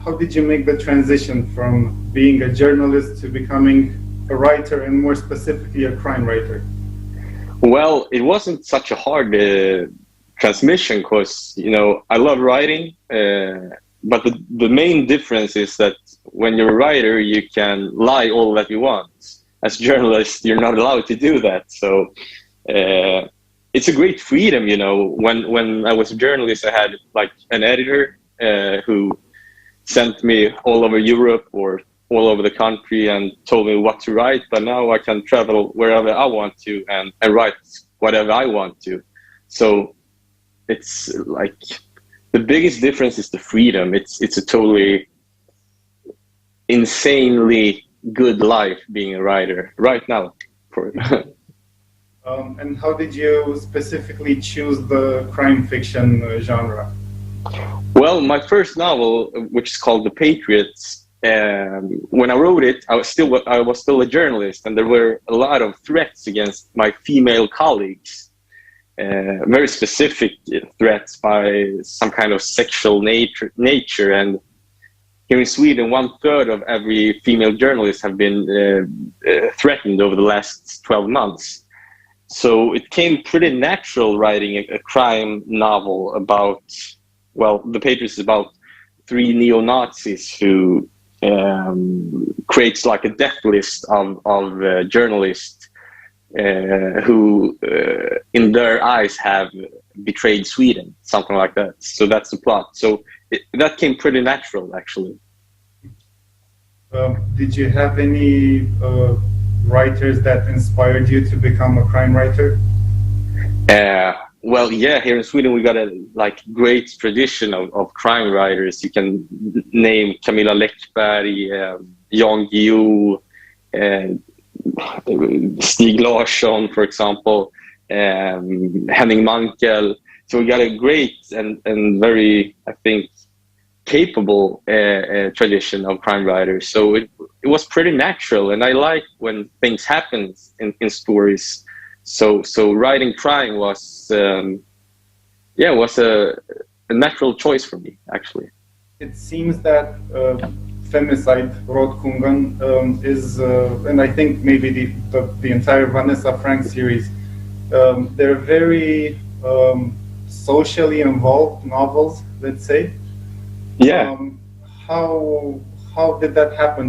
how did you make the transition from being a journalist to becoming a writer, and more specifically a crime writer? Well, it wasn't such a hard transmission, because I love writing, but the main difference is that when you're a writer, you can lie all that you want. As a journalist, you're not allowed to do that. So it's a great freedom, When I was a journalist, I had like an editor who sent me all over Europe or all over the country and told me what to write. But now I can travel wherever I want to and write whatever I want to. So it's like the biggest difference is the freedom. It's a totally insanely good life being a writer right now. And how did you specifically choose the crime fiction genre? Well, my first novel, which is called The Patriots, when I wrote it, I was still a journalist, and there were a lot of threats against my female colleagues, very specific threats by some kind of sexual nature. And here in Sweden, 1/3 of every female journalist have been threatened over the last 12 months. So it came pretty natural writing a crime novel about, well, The Patriots is about 3 neo-Nazis who creates like a death list of journalists who, in their eyes, have betrayed Sweden, something like that. So that's the plot. So that came pretty natural, actually. Did you have any writers that inspired you to become a crime writer? Well, yeah, here in Sweden we got a great tradition of crime writers. You can name Camilla Läckberg, Jan Guillou, Stig Larsson, for example, Henning Mankell. So we got a great and very, I think, capable tradition of crime writers. So it was pretty natural, and I like when things happen in stories. So writing crime was a natural choice for me, actually. It seems that Femicid, Rådkungen, is, and I think maybe the entire Vanessa Frank series, they're very socially involved novels, let's say. Yeah. How did that happen?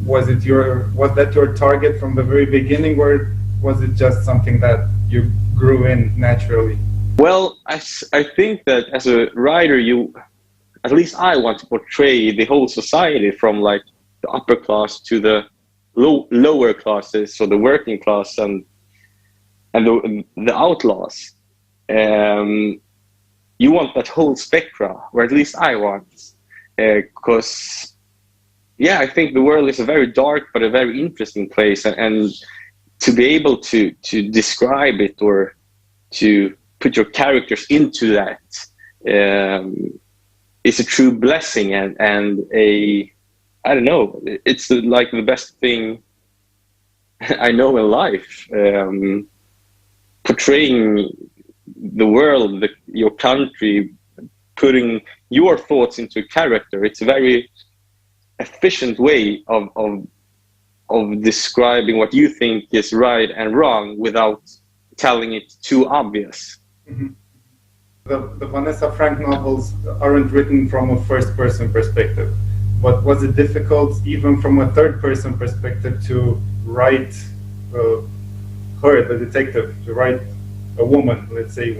Was that your target from the very beginning, or was it just something that you grew in naturally? Well, I think that as a writer, at least I want to portray the whole society, from like the upper class to the lower classes, so the working class and the outlaws. You want that whole spectrum, or at least I want, because I think the world is a very dark but a very interesting place, and to be able to describe it or to put your characters into that is a true blessing and I don't know, it's like the best thing I know in life. Portraying the world, your country, putting your thoughts into a character, it's a very efficient way of describing what you think is right and wrong without telling it too obvious. Mm-hmm. The Vanessa Frank novels aren't written from a first-person perspective, but was it difficult even from a third-person perspective to write her, the detective, to write a woman, let's say?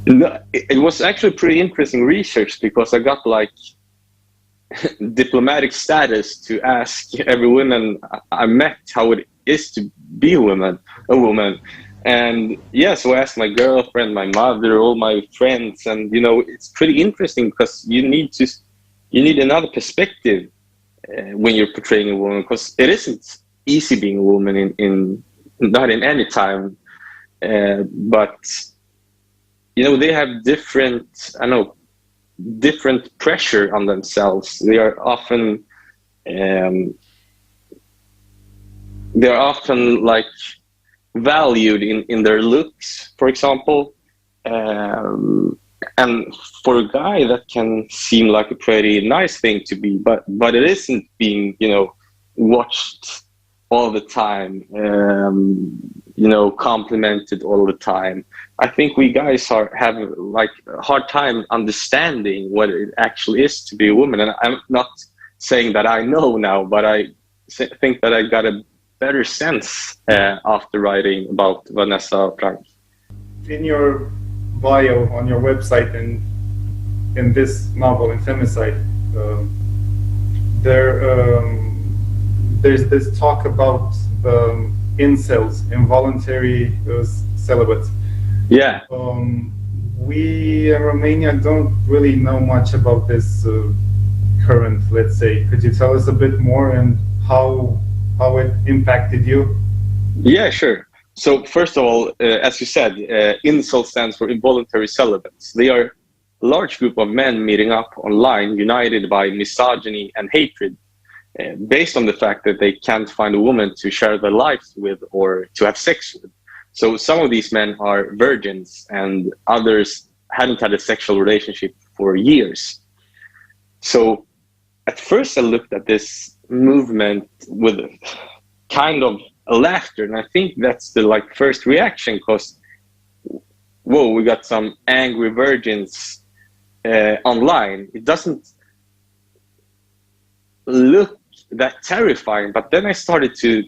No, it was actually pretty interesting research, because I got like diplomatic status to ask every woman I met how it is to be a woman. And so I asked my girlfriend, my mother, all my friends, and it's pretty interesting, because you need another perspective when you're portraying a woman, because it isn't easy being a woman in not in any time, but they have different pressure on themselves. They are often like valued in their looks, for example, And for a guy, that can seem like a pretty nice thing to be, but it isn't being, watched all the time, complimented all the time. I think we guys have like a hard time understanding what it actually is to be a woman. And I'm not saying that I know now, but I think that I got a better sense after writing about Vanessa Frank. In your bio on your website and in this novel, in Femicid, there's this talk about the incels, involuntary celibate. Yeah. We in Romania don't really know much about this current, let's say. Could you tell us a bit more and how it impacted you? Yeah, sure. So first of all, as you said, incel stands for involuntary celibates. They are a large group of men meeting up online, united by misogyny and hatred, based on the fact that they can't find a woman to share their lives with or to have sex with. So some of these men are virgins and others hadn't had a sexual relationship for years. So at first I looked at this movement with kind of a laughter, and I think that's the first reaction, because whoa, we got some angry virgins online. It doesn't look that terrifying, but then I started to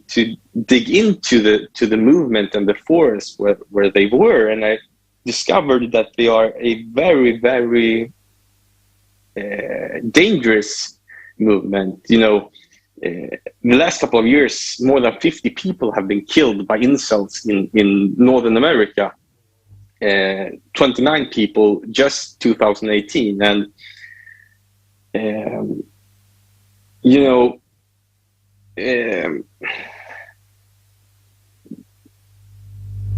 dig into the movement and the forest where they were, and I discovered that they are a very, very dangerous movement. The last couple of years, more than 50 people have been killed by incels in Northern America. 29 people just 2018, and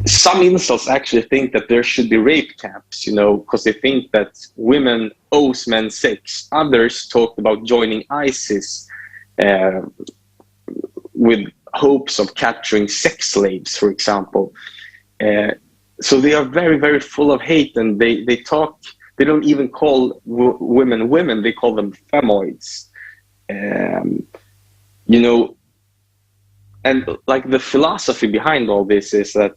some incels actually think that there should be rape camps, because they think that women owes men sex. Others talked about joining ISIS with hopes of capturing sex slaves, for example. So they are very, very full of hate, and they don't even call women, they call them femoids. And the philosophy behind all this is that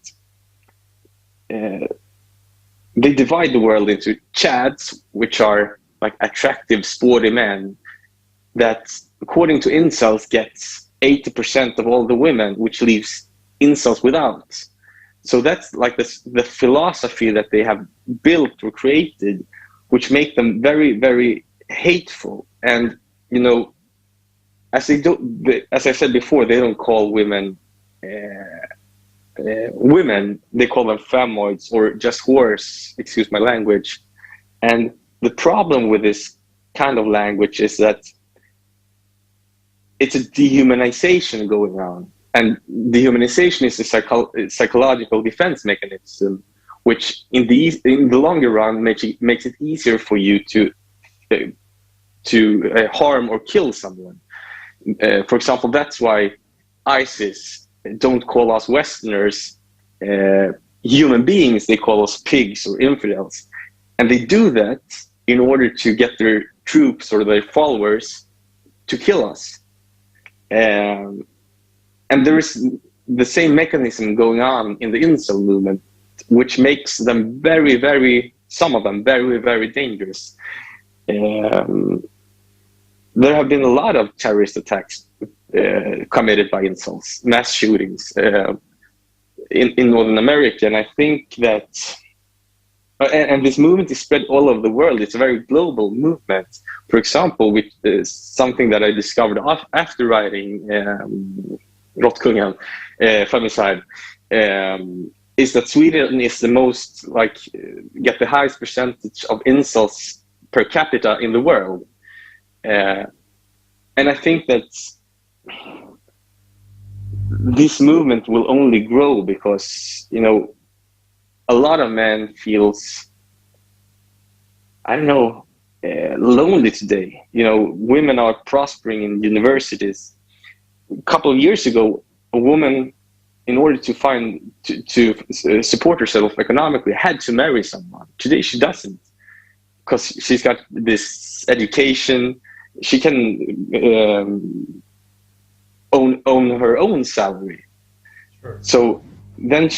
they divide the world into chads, which are like attractive, sporty men that, according to incels, gets 80% of all the women, which leaves incels without. So that's like the philosophy that they have built or created, which make them very, very hateful. And as I said before, they don't call women women. They call them femoids, or just whores. Excuse my language. And the problem with this kind of language is that it's a dehumanization going on, and dehumanization is a psychological defense mechanism, which in the longer run makes it easier for you to harm or kill someone. For example, that's why ISIS don't call us Westerners human beings. They call us pigs or infidels, and they do that in order to get their troops or their followers to kill us. And there is the same mechanism going on in the incel movement, which makes them very, very, some of them very, very dangerous. There have been a lot of terrorist attacks committed by incels, mass shootings in Northern America. And I think that, and this movement is spread all over the world. It's a very global movement. For example, which is something that I discovered after writing Råttkungen, Femicid, is that Sweden is the most, get the highest percentage of incels per capita in the world. And I think that this movement will only grow because, a lot of men feels, lonely today. Women are prospering in universities. A couple of years ago, a woman, in order to support herself economically, had to marry someone. Today she doesn't. because she's got this education, she can own her own salary. Sure. So then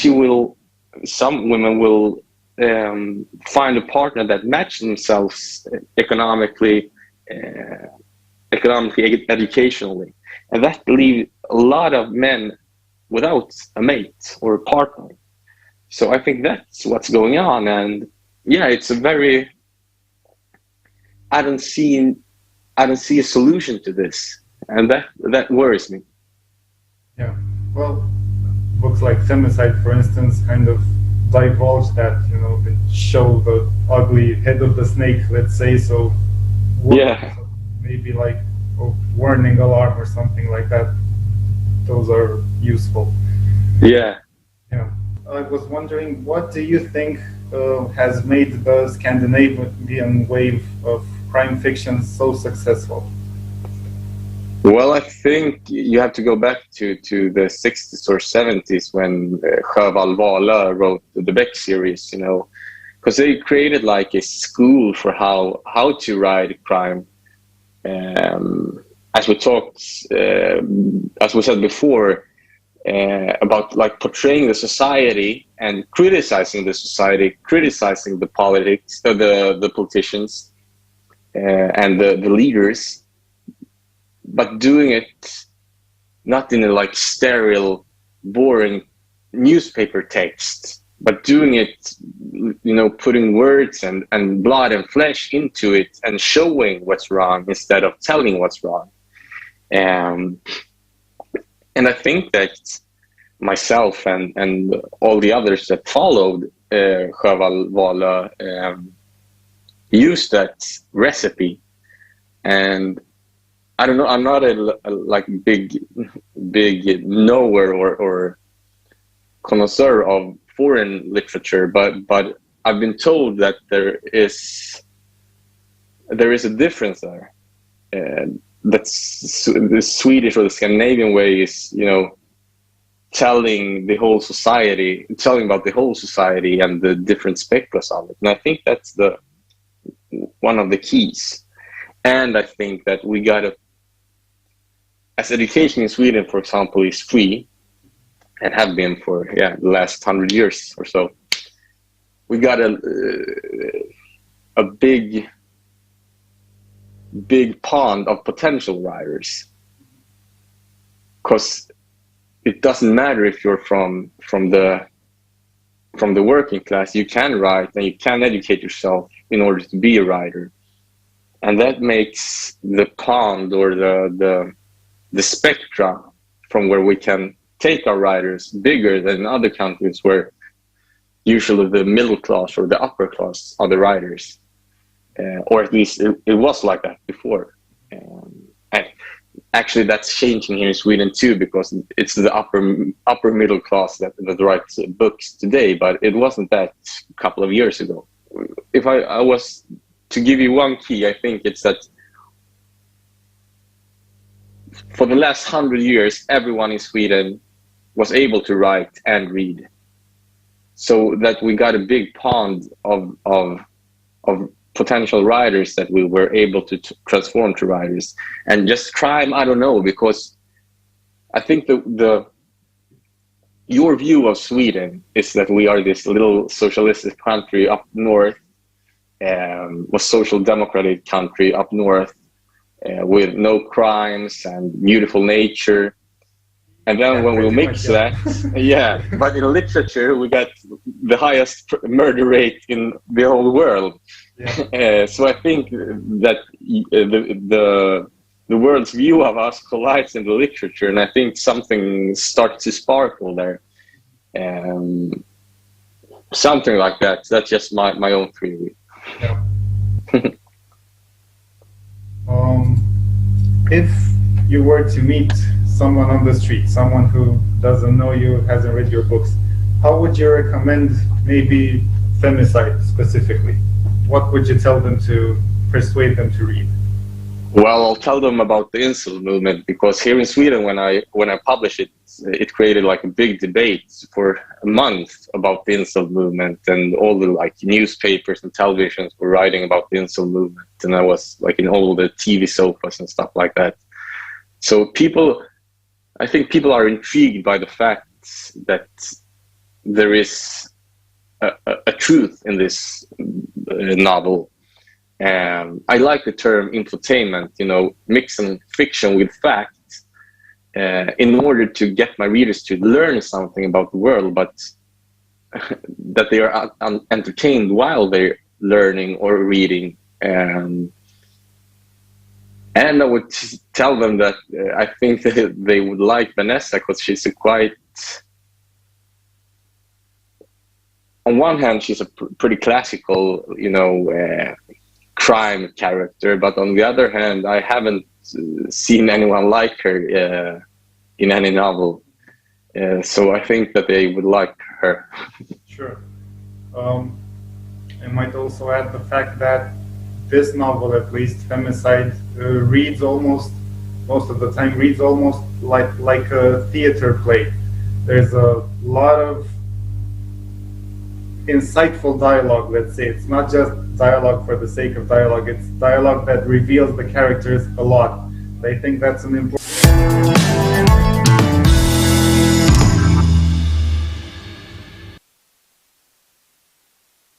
some women will find a partner that matches themselves economically, educationally, and that leaves a lot of men without a mate or a partner. So I think that's what's going on, and yeah, it's a very. I don't see a solution to this, and that worries me. Yeah, well, books like Femicid, for instance, kind of divulge that, they show the ugly head of the snake, let's say, so yeah, maybe like a warning alarm or something like that. Those are useful. Yeah. I was wondering, what do you think has made the Scandinavian wave of crime fiction so successful? Well, I think you have to go back to the 60s or 70s when Sjöwall Wahlöö wrote the Beck series, because they created like a school for how to write crime. As we said before, about like portraying the society and criticizing the society, criticizing the politics, the politicians, and the leaders, but doing it not in a like sterile, boring newspaper text, but doing it, putting words and blood and flesh into it and showing what's wrong instead of telling what's wrong. And I think that myself and all the others that followed Sjöwall Wahlöö used that recipe. And I don't know, I'm not a like big knower or connoisseur of foreign literature, but I've been told that there is a difference there. That's the Swedish or the Scandinavian way is, telling about the whole society and the different spectrums of it. And I think that's one of the keys. And I think that we gotta, as education in Sweden, for example, is free and have been for the last 100 years or so, we got a big pond of potential writers, because it doesn't matter if you're from the working class. You can write and you can educate yourself in order to be a writer, and that makes the pond or the spectra from where we can take our writers bigger than other countries where usually the middle class or the upper class are the writers. Or at least it was like that before. And actually that's changing here in Sweden too, because it's the upper middle class that writes books today, but it wasn't that a couple of years ago. If I was to give you one key, I think it's that for the last 100 years, everyone in Sweden was able to write and read. So that we got a big pond of potential writers that we were able to transform to writers. And just crime, I don't know, because I think your view of Sweden is that we are this little socialistic country up north, a social democratic country up north, with no crimes and beautiful nature. And then when we mix that, but in literature, we got the highest murder rate in the whole world. Yeah. So I think that the world's view of us collides in the literature, and I think something starts to sparkle there. Something like that. That's just my own theory. Yeah. If you were to meet someone on the street, someone who doesn't know you, hasn't read your books, how would you recommend maybe Femicid specifically? What would you tell them to persuade them to read? Well, I'll tell them about the incel movement, because here in Sweden, when I published it, it created like a big debate for a month about the incel movement, and all the like newspapers and televisions were writing about the incel movement, and I was like in all the TV soaps and stuff like that. So I think people are intrigued by the fact that there is a truth in this novel. I like the term infotainment, mixing fiction with fact, in order to get my readers to learn something about the world, but that they are entertained while they're learning or reading. And I would tell them that I think that they would like Vanessa, because she's a quite, on one hand, she's a pretty classical, crime character, but on the other hand, I haven't seen anyone like her in any novel. So I think that they would like her. Sure. I might also add the fact that this novel, at least Femicid, reads almost, most of the time, reads almost like a theater play. There's a lot of insightful dialogue, let's say. It's not just dialogue for the sake of dialogue, it's dialogue that reveals the characters a lot. I think that's an important